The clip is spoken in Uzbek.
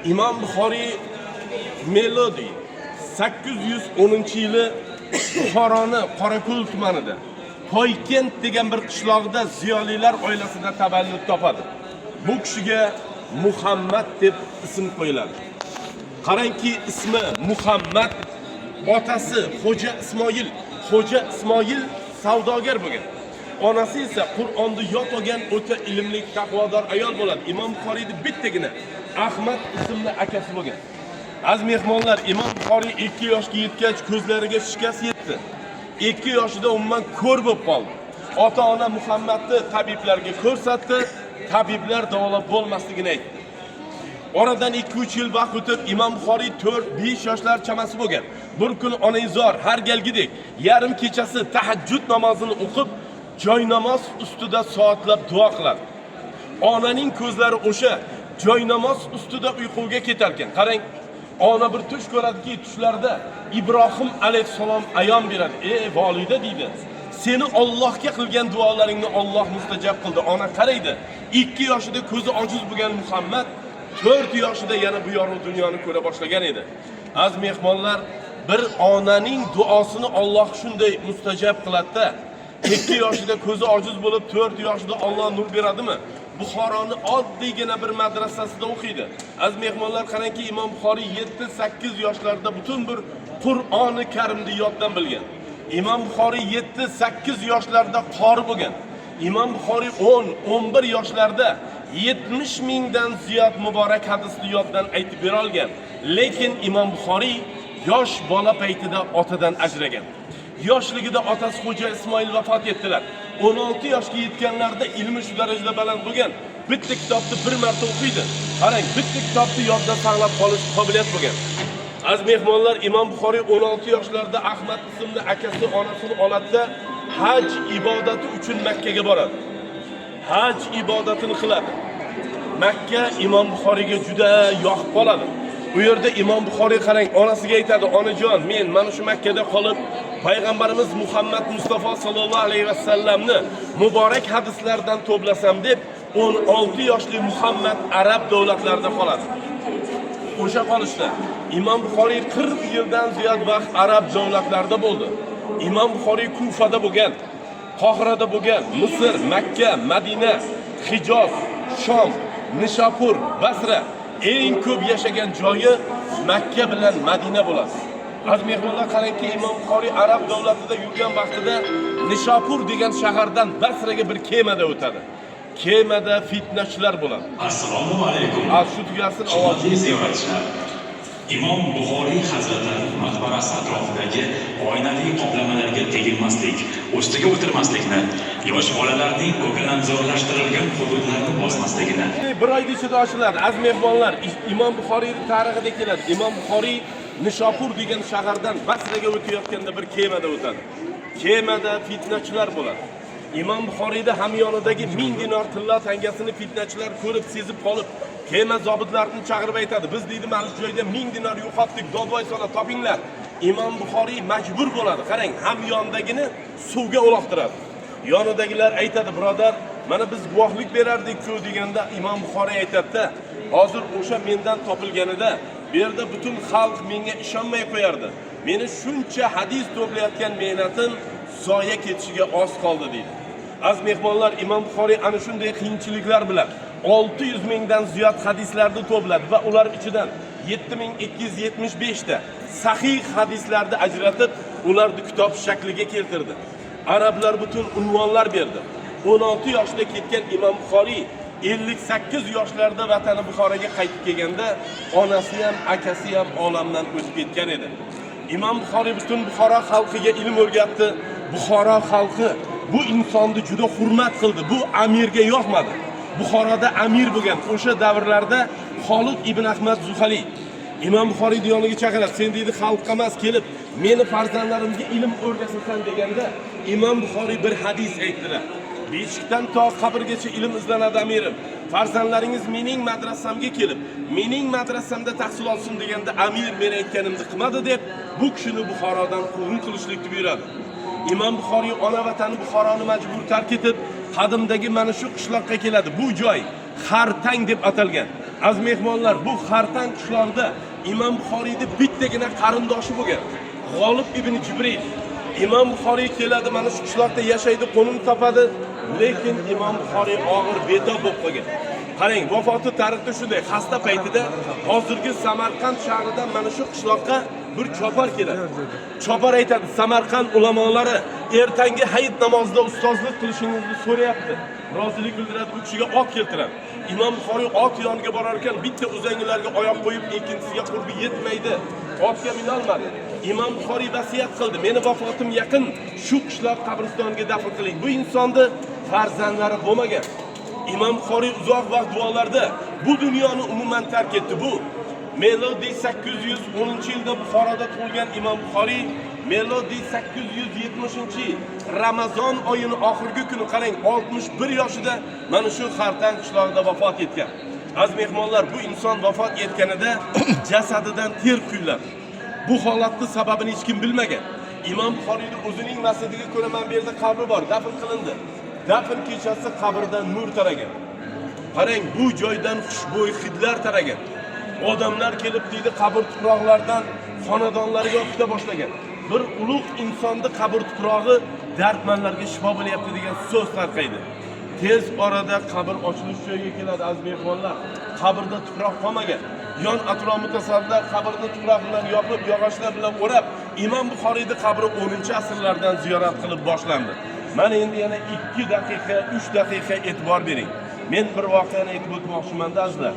İmam Buxoriy Melodi 810-yili Buxoroni Qorako'l tumanida Toykent degan bir qishloqda ziyolilar oilasida tavallud topadi. Bu kishiga Muhammad deb ism qo'yiladi. Qarangki, ismi Muhammad, otasi Xo'ja Ismoil. Xo'ja Ismoil savdogar bo'lgan. Onasi esa Qur'onni yod olgan o'ta ilmli, taqvodor ayol bo'ladi. Imom Buxoriyning bittagina Ahmad ismli akasi bo'lgan. Aziz mehmonlar, Imom Buxoriy 2 yoshga yetgach ko'zlariga shikast yetdi. 2 yoshida umuman ko'r bo'lib qoldi. Ota-ona Muhammadni tabiblarga ko'rsatdi, tabiblar davolab bo'lmasligini aytdi. Oradan 2-3 yil vaqt o'tib Imom Buxoriy 4-5 yoshlar chamasi bo'lgan. Bir kuni onaizor har galgidek yarim kechasi tahajjud namozini o'qib, joy namoz ustida soatlab duo qiladi. Onaning ko'zlari o'sha joy namoz ustida uyquga ketar ekan. Qarang, ona bir tush ko'radiki, tushlarda Ibrohim alayhisalom ayon beradi. Ey volida deydi. Seni Allohga qilgan duolaringni Alloh mustajab qildi. Ona qaraydi. 2 yoshida ko'zi ojiz bo'lgan Muhammad 4 yoshida yana bu yorug' dunyoni ko'ra boshlagan edi. Aziz mehmonlar, bir onaning duosini Alloh shunday mustajab qiladi-da. 2 yoshida ko'zi ojiz bo'lib 4 yoshida Alloh nur beradimi? Buxoroni oddiygina bir madrasasida o'qiydi. Aziz mehmonlar, qarangki, Imom Buxoriy 7-8 yoshlarida butun bir Qur'oni Karimni yoddan bilgan. Imom Buxoriy 7-8 yoshlarida qori bo'lgan. Imom Buxoriy 10-11 yoshlarda 70 mingdan ziyod muborak hadisni yoddan aytib bera olgan. Lekin Imom Buxoriy yosh bola paytida otadan ajragan. Yoshligida otasi Xo'ja Ismoil vafot etdilar. 16 yoshga yetganlarda ilmi shu darajada baland bo'lgan. Bitta kitobni bir marta o'qiydi. Qarang, bitta kitobni yodda saqlab qolish qobiliyat bo'lgan. Aziz mehmonlar, Imom Buxoriy 16 yoshlarida Ahmad ismli akasi onasini oladida haj ibodati uchun Makka ga boradi. Haj ibodatini qiladi. Makka Imom Buxoriyga juda yoqib qoladi. Bu yerda Imom Buxoriy qarang, onasiga aytadi: "Onajon, men mana shu Makkada qolib, payg'ambarimiz Muhammad Mustafa sallallohu alayhi va sallamni muborak hadislardan to'plasam" deb 16 yoshli Muhammad arab davlatlarida qoladi. O'sha qolishda Imom Buxoriy 40 yildan ziyod vaqt arab davlatlarida bo'ldi. Imom Buxoriy Kufada bo'lgan, Qohirada bo'lgan, Misr, Makka, Madina, Hijoz, Shom, Nishapur, Basra eng ko'p yashagan joyi Makka bilan Madina bo'ladi. Aziz mehmonlar, qarangki, Imom Buxoriy arab davlatida yurgan vaqtida Nishapur degan shahardan Basraga bir kemada o'tadi. Kemada fitnachilar bo'ladi. Assalomu alaykum. Shu tugasin ovozni ziyoratchilar. Imom Buxoriy hazratlarining maqbarasi atrofidagi oynali qoplamalarga tegilmaslik, ustiga o'tirmaslikni, yosh bolalarning ko'kalamzorlashtirilgan hududlarni bosmasligini. Bir oyda ichida ochiladi. Aziz mehmonlar, Imom Buxoriyning tarixida keladi. Imom Buxoriy Nishapur degan shahardan Basraga o'tayotganda bir kemada o'tadi. Kemada fitnachilar bo'ladi. Imom Buxoriyda hamyonidagi 1000 dinor tilla tangasini fitnachilar ko'rib, sezib qolib, kema zobitlarini chaqirib aytadi: "Biz deydi, mana shu joyda 1000 dinor yo'qotdik, dodvoy sola topinglar." Imom Buxoriy majbur bo'ladi. Qarang, hamyondagini suvga uloqtiradi. Yonidagilar aytadi: "Birodar, mana biz guvohlik berardik-ku" deganda Imom Buxoriy aytadi-da: "Hozir o'sha mendan topilganida bu yerda butun xalq menga ishonmay qo'yardi. Meni shuncha hadis to'playotgan mehnatim zoya ketishiga oz qoldi" deydi. Az mehmonlar, Imom Buxoriy ana shunday qiyinchiliklar bilan 600 mingdan ziyod hadislarni to'pladi va ular ichidan 7275 ta sahih hadislarni ajratib, ularni kitob shakliga keltirdi. Arablar butun unvonlar berdi. 16 yoshda ketgan Imom Buxoriy 58 yoshlarda vatani Buxoroga qaytib kelganda onasi ham, akasi ham olamdan o'tib ketgan edi. Imom Buxoriy butun Buxoro xalqiga ilm o'rgatdi. Buxoro xalqi bu insonni juda hurmat qildi. Bu amirga yoqmadi. Buxoroda amir bo'lgan o'sha davrlarda Xolid ibn Ahmad Zuhali Imom Buxoriy yoniga chaqiradi. "Sen deydi, xalqqa emas kelib, meni farzandlarimga ilm o'rgatasan" deganda Imom Buxoriy bir hadis aytdilar. "Beshikdan to qabrgacha ilm izlanadi amirim. Farzandlaringiz mening madrasamga kelib, mening madrasamda tahsil olsin deganda amir men aytganimni qilmadi" deb bu kishini Buxorodan quvg'in qilishlikni buyuradi. Imom Buxoriy ona vatani Buxoroni majbur tark etib, qadimdagi mana shu qishloqqa keladi. Bu joy Xartang deb atalgan. Az mehmonlar, bu Xartan qishlog'ida Imom Buxoriyning bittagina qarindoshi bo'lgan. G'olib ibn Jibril. Imom Buxoriy keladi, mana shu qishloqda yashaydi, qo'nim topadi, lekin Imom Buxoriy og'ir betob bo'lib qolgan. Qarang, vafoti tarixda shunday, xasta paytida hozirgi Samarqand shahridan mana shu qishloqqa bir chopar keladi. Chopar aytadi, Samarqand ulamolari ertangi hayit namozida ustozlik qilishingizni so'rayapti. Rozilik bildiradi, bu kishiga ot keltiradi. Imom Buxoriy ot yoniga borar ekan, bitta uzangilarga oyoq qo'yib, ikkinchisiga qurbi yetmaydi. Otga minolmadi. Imom Buxoriy vasiyat qildi, meni vafotim yaqin, shu qishloq qabristoniga dafn qiling. Bu insonni farzandlari bo'lmagan. Imom Buxoriy uzoq vaqt duolarda bu dunyoni umuman tark etdi. Bu Melodiy 810-yilda Buxoroda tug'ilgan Imom Buxoriy Melodiy 870-yil Ramazon oyining oxirgi kuni qarang 61 yoshida mana shu Xartan qishlog'ida vafot etgan. Az mehmonlar, bu inson vafot etganida jasadidan ter quyiladi. Bu holatning sababini hech kim bilmagan. Imom Buxoriyning o'zining masjidiga ko'ra mana bu yerda qabri bor, dafn qilindi. Dafn kechasi qabrdan nur taragan. Qarang, bu joydan xushbo'y hidlar taragan. Odamlar kelib deydi, qabr tuproqlardan xonadonlarga o'qita boshlagan. Bir ulug' insonni qabr tuprog'i dardmanlarga shifo bo'lyapti degan so'z tarqaydi. Tez orada qabr ochilish joyiga keladi az mehmonlar. Qabrda tuproq qolmagan. Yon atrof mutasaddilar qabrni tuproq bilan yopib, yog'ochlar bilan o'rab, Imom Buxoriyning qabri 10-asrlardan ziyorat qilib boshlandi. Mana endi yana 2 daqiqa, 3 daqiqa e'tibor bering. Men bir voqeani aytib o'tmoqchiman azizlar.